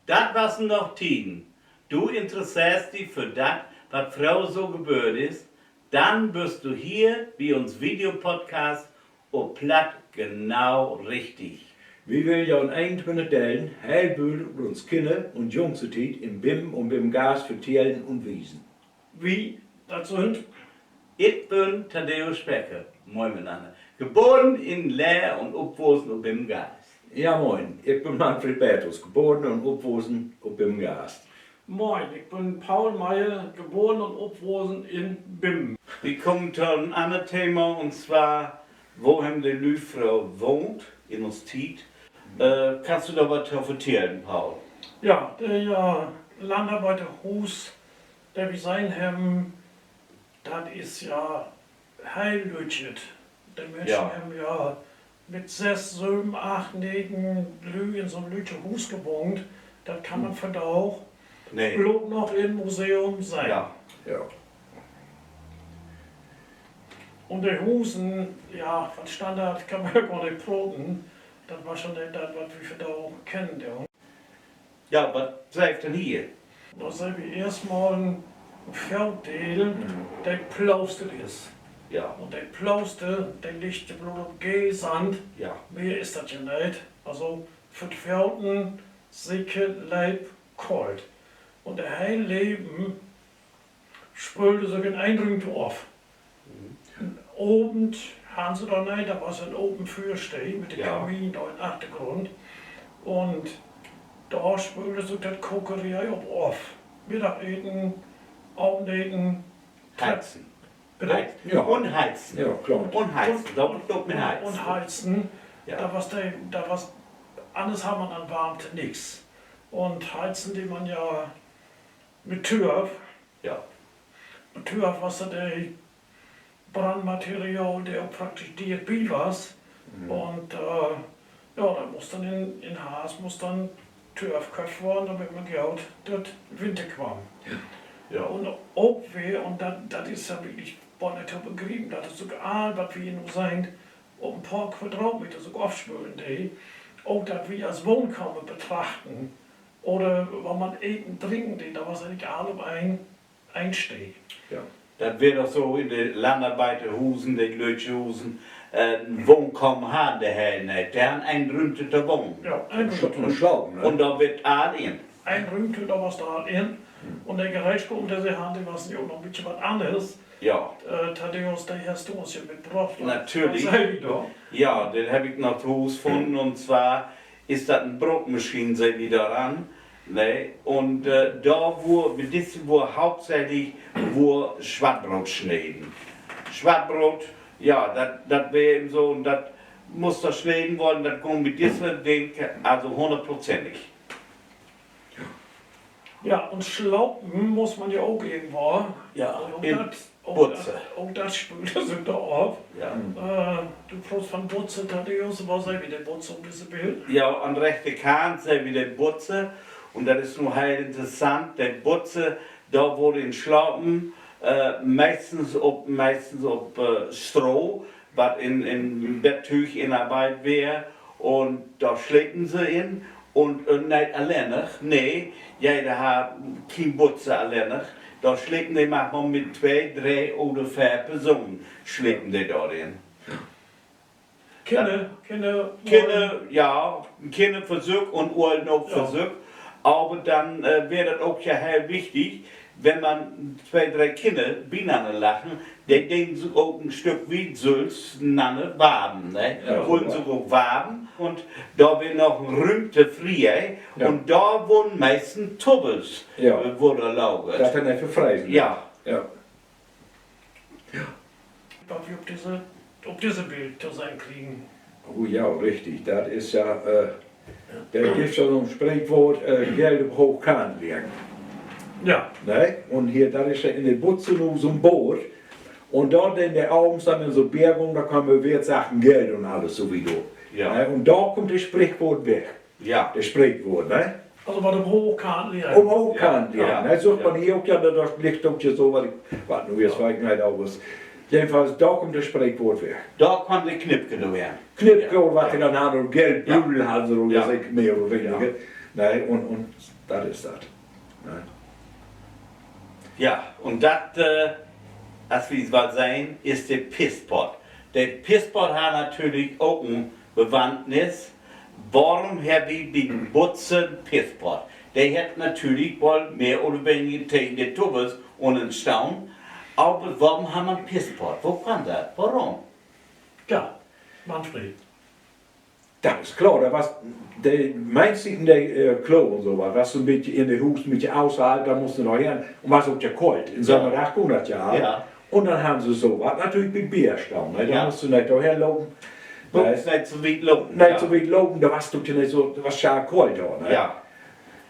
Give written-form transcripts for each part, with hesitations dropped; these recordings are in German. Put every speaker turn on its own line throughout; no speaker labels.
Das was noch Tiden. Du interessierst dich für das, was Frau so gebührt ist, dann bist du hier, wie uns Videopodcast, und platt genau richtig.
Wir will ja in 21 Teilen heilbühl über uns Kinder und Jungsetit im BIM und BIM Gas verteilen und wiesen.
Wie? Das sind?
Ich bin Tadeusz Specker, moin miteinander. Geboren in Leer und aufgewachsen und BIM Gas.
Ja moin, ich bin Manfred Bertus, geboren und aufgewachsen und BIM Gas.
Moin, ich bin Paul Meyer, geboren und aufgewachsen in Bim.
Wir kommen zu einem anderen Thema, und zwar, wohin die Lüfrau wohnt, in uns Tiet. Kannst du da was erzählen, Paul?
Ja, der Landarbeiterhus, der wir sein haben, das ist ja heillötschet. Die Menschen
Ja.
haben ja mit 6, 7, 8, 9 Lü in so einem lütschen Hus gewohnt. Das kann man für auch
Nee.
bloß noch im Museum sein.
Ja.
Ja.
Und die Husen, ja, von Standard kann man ja gar nicht proten. Das war schon nicht das, was wir da auch kennen. Ja.
Ja, was sagt denn hier?
Da sehen wir erstmal ein Felddeel, der plaustet ist.
Ja.
Und der Plauste, der liegt bloß auf G-Sand.
Ja.
Mehr ist das ja nicht. Also für die Felden sicke Leib kalt. Und der Heilleben spülte sich in Eindrücke auf. Oben haben sie da nicht, da war so ein Open Fürsteh mit dem
Ja.
Kamin da im Hintergrund. Und da spülte sich das Kokerei auf. Mittagessen, Abendessen,
Heizen.
Bitte?
Heizen.
Ja.
Und heizen.
Ja, klar.
Und heizen. Doppelt mit heizen.
Und heizen.
Ja.
Da was anders haben wir an Warmte nichts. Und heizen, die man ja mit Türf.
Ja.
Mit Türf, was da der Brandmaterial, der praktisch DFB war. Und ja, da muss dann in Haas muss dann Türf gekauft worden, damit man Geld das Winter kam.
Ja.
Und auch wir, und das ist ja wirklich bei Natur begrieben, das ist sogar all, was wir nur sein, um ein paar Quadratmeter so aufspülen, die, auch das wir als Wohnkammer betrachten, oder wenn man eten, trinken, die, da was ja nicht alle einsteht.
Ja.
Das wird doch so in den Landarbeiterhusen, den Glötschhusen, ein Wohnkommen haben, der Herr nicht. Der hat ein rümpteter Wohn.
Ja,
Und Schlauben, ne?
Und da wird all in.
ein Rümpel, da was da in, und der Gerätschkom, der sie haben, die was ja auch noch ein bisschen was anderes.
Ja.
Thaddeus, der hast du uns ja mitgebracht.
Natürlich.
Was sei ich da?
Ja, den habe ich noch zu Hause gefunden, und zwar ist das eine Brotmaschine, sehen wir daran. Ne? Und da wo hauptsächlich Schwarzbrot schneiden. Schwarzbrot, ja, das wäre eben so, und das muss da schneiden wollen, das kommt mit diesem Ding, also 100%ig.
Ja, und Schlaupen muss man ja auch irgendwo.
Ja,
Und
in
auch
Butze.
auch das spült sind da auf.
Ja.
Du brauchst von Butze, Thaddeus, was sei wie der Butze um diese Bild?
Ja, an rechter Kant sehen wir den Butze, und das ist nur halt interessant, der Butze, da wurde in Schlaupen meistens ob Stroh, was in Betttüch in Arbeit wäre, und da schlägen sie in, und nicht alleine, nee, jeder hat kein Butze alleine, da schlägen die manchmal mit 2, 3 oder 4 Personen, schlägen die da in.
Kinder.
Kinder Versuch und Uhren auch
Ja.
Versuch. Aber dann wäre das auch ja sehr wichtig, wenn man 2, 3 Kinder beieinander lachen, die denken sich auch ein Stück wie Sülz waben. Ne?
Ja.
Wollen sich auch waben. Und da wird noch ein Rümpte frei.
Ja.
Und da wurden meistens Tubbels
Ja.
wurde laugert.
Das dann einfach freisen.
Ja.
Ja.
Was wir auf diese Bild zu sein kriegen.
Oh ja, richtig. Das ist ja, da gibt es ja so ein Sprichwort, Geld auf Hochkant legen.
Ja.
Ne? Und hier, das ist ja in der Butze nur so ein Boot. Und dort in der Augen dann in so Bergung, da kommen Wertsachen, Geld und alles so wie du.
Ja.
Ne? Und da kommt das Sprichwort weg.
Ja.
Das Sprichwort, ne?
Also bei dem Hochkant liegen.
Um Hochkant legen.
Ja.
Ne? Sucht man hier auch ja, das liegt auch so, was nu jetzt weiß ich nicht aus. Jedenfalls, da kommt das Sprichwort weg.
Da kann die Knipke da werden.
Knipke, was die dann haben, Geld,
Ja.
Büdel haben sie,
Ja.
das ist mehr oder weniger. Nee, und das ist das. Nee.
Ja, und das, als wir es mal sehen, ist der Pisspot. Der Pisspot hat natürlich auch eine Bewandtnis. Warum haben wir den Butzen Pisspot? Der hat natürlich wohl mehr oder weniger tegen den Tubus und einen Staun. Aber warum haben wir einen Pisspot? Wo kam das? Warum?
Ja, Manfred.
Das ist klar, da was, meist in der Klo und so was so ein bisschen in der Hus, ein bisschen außerhalb, da musst du noch hin und was auch ja kalt, in Sommer 800 Jahren.
Ja.
Und dann haben sie so was, natürlich mit Bierstamm, ne? Da
Ja.
musst du nicht daher laufen.
Wo ist nicht so weit laufen?
Nicht so weit laufen, da warst du ja nicht so, was scharf kalt da, ne?
Ja.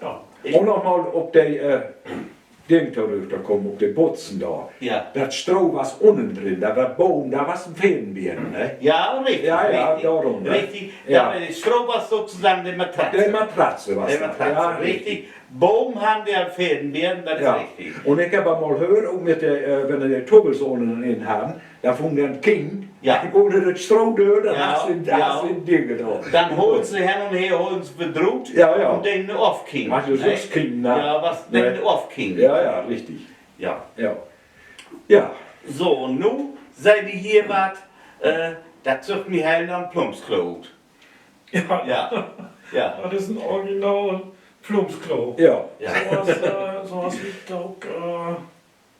Ja.
Und nochmal auf der Ding da kommen, auf den Putzen da.
Ja.
Das Stroh was unten drin, da war Boden, da was ein Fädenbeeren, ne?
Ja, richtig.
Ja, ja,
richtig,
darum, ne?
richtig.
Ja.
Ja. Der Stroh war sozusagen der Matratze.
Der Matratze was
Der
da.
Matratze,
Ja,
richtig. Boom haben wir Fädenbeeren, das
Ja.
ist richtig.
Und ich habe mal gehört, auch mit der, wenn er die Tubbelsohlen in haben, da fing dann Kind,
Ja.
dann kommt das Stroh durch, dann
Ja,
hast du
ja.
das Dinge da.
Dann holen sie hin und her, holen sie bedroht
Ja, ja.
und den aufkriegen.
Was ist das Kind, ne?
Ja, was
Ne.
den aufkriegen.
Ja, ja, richtig.
Ja.
Ja. Ja.
So, und nun seid ihr hier was, das sucht mich halt am Plumpsklo.
Ja.
Ja. Ja.
Das ist ein Original Plumpsklo.
Ja.
Ja.
Sowas wie auch,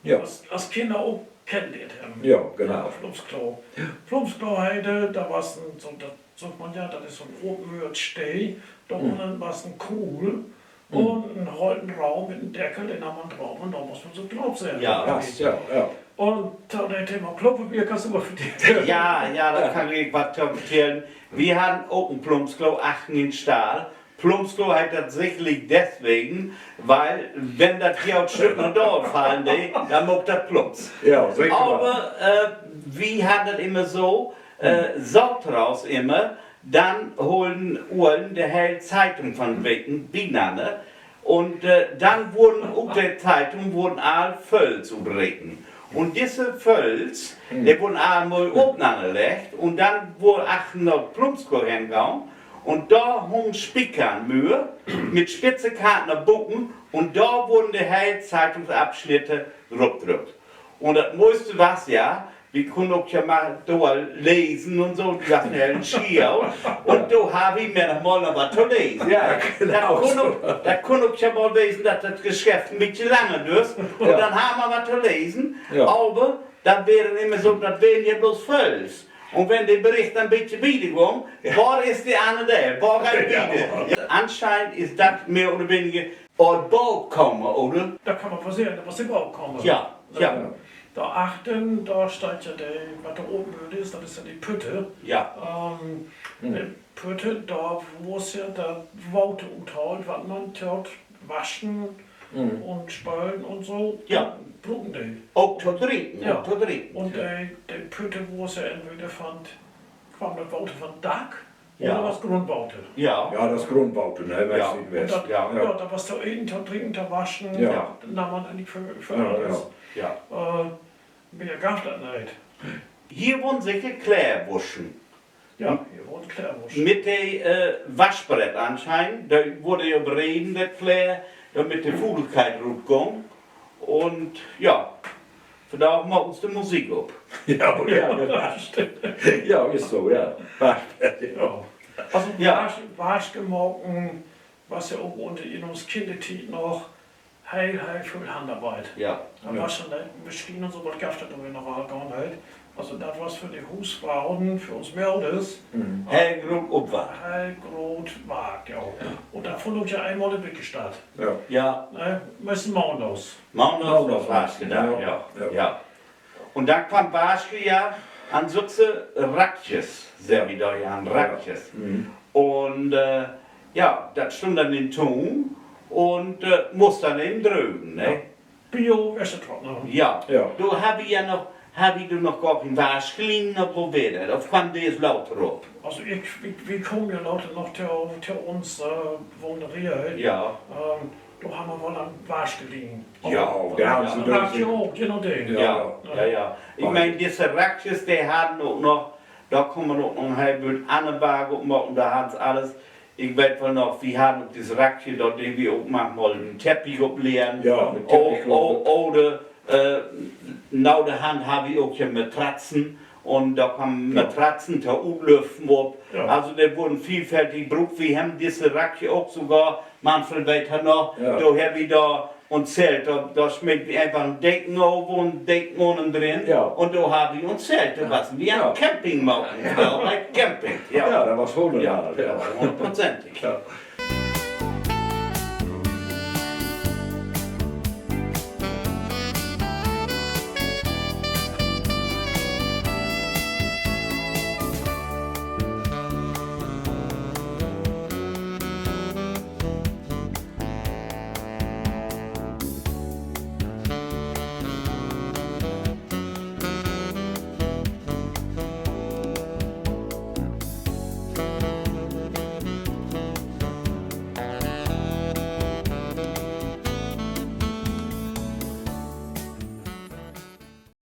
Ja.
als Kinder auch kennengelernt haben.
Ja, genau.
Plumpsklo. Plumpsklo heide, da war es ein, so, das sagt man ja, das ist so ein Open-World-Steh, da unten war es ein Kuhl und ein holten Raum mit einem Deckel, den haben wir einen Raum und da muss man so drauf sein.
Ja.
Das, ja, ja.
Und da der Thema Klopapier kannst du immer für die.
Ja, ja, da kann ich was erzählen. Wir hatten auch ein Plumpsklo, achten in Stahl. Plumpsklo hat das sicherlich deswegen, weil wenn das hier ein Stück nach dort fallen, dann macht das Plumps.
Ja, sicher.
Aber wir haben das immer so, sorgt raus immer, dann holen Uhren der helle Zeitung von Wecken, Bienanne, und dann wurden auf der Zeitung wurden all Völz überreden. Und diese Völz, die wurden einmal oben angelegt und dann wurde 800 Plumpsklo hingegangen. Und da hingen Spickernmühe mit spitze Karten Bucken und da wurden die Zeitungsabschnitte gedruckt. Und das meiste was ja, wir können auch ja mal da lesen und so, das ist ein Schier. Und da habe ich mir noch mal was zu lesen.
Ja, genau.
Da kann auch ja mal lesen, dass das Geschäft ein bisschen lange ist. Und
Ja.
dann haben wir was zu lesen.
Ja.
Aber dann wäre immer so, das wären ja bloß Völz. Und wenn der Bericht ein bisschen wiederkommt, war ist die eine der? War ein wieder? Ja. Anscheinend ist das mehr oder weniger ein Bau kommen, oder?
Da kann man versichern, was im Bau kommen.
Ja, ja,
Da achten, da steht ja der, was da oben ist, das ist ja die Pütte.
ja,
Die Pütte, da wo es ja da Worte umtaut, was man dort waschen und spülen und so.
Ja.
Brauchen die.
auch zu trinken,
Ja.
auch zu trinken.
Und die Pütte, wo es ja entweder fand, kam das Worte von Dach
Ja.
oder was Grundworte.
Ja,
Ja, das Grundbaute, ne? West,
Ja.
Südwest.
Und da,
Ja.
ja. Da was da essen, da trinken, da waschen,
Ja.
da nahm man eigentlich für
Ja,
alles.
ja.
Mehr gab das nicht.
Hier wurden sicher Klärwuschen.
Ja, hier wohnt Klärwurst.
Mit dem Waschbrett anscheinend, da wurde ja bereden, das Klär, damit die Fugelkeit rutkommt. Und ja, von da machen sie die Musik ab.
Ja, ja, ja. Ja, ist so, ja.
Ja. Also
Ja.
Waschgemorgen, was ja auch unter uns Kindertit noch heil viel Handarbeit.
Ja,
Da war schon Maschinen und so, was gab es da noch gar nicht. Also das was für die Hausfrauen, für uns Mädels,
Hellgrund Obwart.
heil groß war, ja. Und davon auch ja einmal in Wittgestadt.
Ja.
Ja,
Ne, müssen wir los.
Maunus Waschke da, ja.
Ja.
Ja. Und dann kam Waschke ja an solche Ratjes, sehr wieder ja, an Ratjes. Und ja, das stand dann in Ton und muss dann eben drüben, ne?
Bio-Wäschetrockner.
Ja.
Ja.
Du habe ich ja noch, habe ich noch gar kein Waschklin noch probiert, auf kam das lauter ab.
Also wir kommen ja Leute noch zu uns Wohnerie.
Ja.
Da haben wir wohl am Wasch gelegen.
Ja, da haben sie
Ja,
das.
ja, auch, genau den.
Ja, ja, ja. Ich meine, diese Ratjes, die hatten auch noch, da kommen wir noch ein halbes Anneberg und machen, da hat alles ich weiß wohl noch, wir haben auf das Rackchen dort, den wir auch manchmal einen Teppich ableeren.
Ja, mit Teppich.
Oder nach der Hand habe ich auch hier Matratzen. Und da kommen Matratzen, da umlüften ab.
Ja.
Also da wurden vielfältig gebraucht. Wir haben diese Rackchen auch sogar, manchmal weiter noch,
Ja.
da habe ich da und Zelt, da schmeckt wie einfach ein Decken auf und Decken unten drin.
Ja.
Und da habe ich ein Zelt, da was wie ein
Ja.
Camping machen. Ja. Camping,
Ja,
ja.
da war es 100
Ja,
Jahre.
ja, hundertprozentig.
Ja.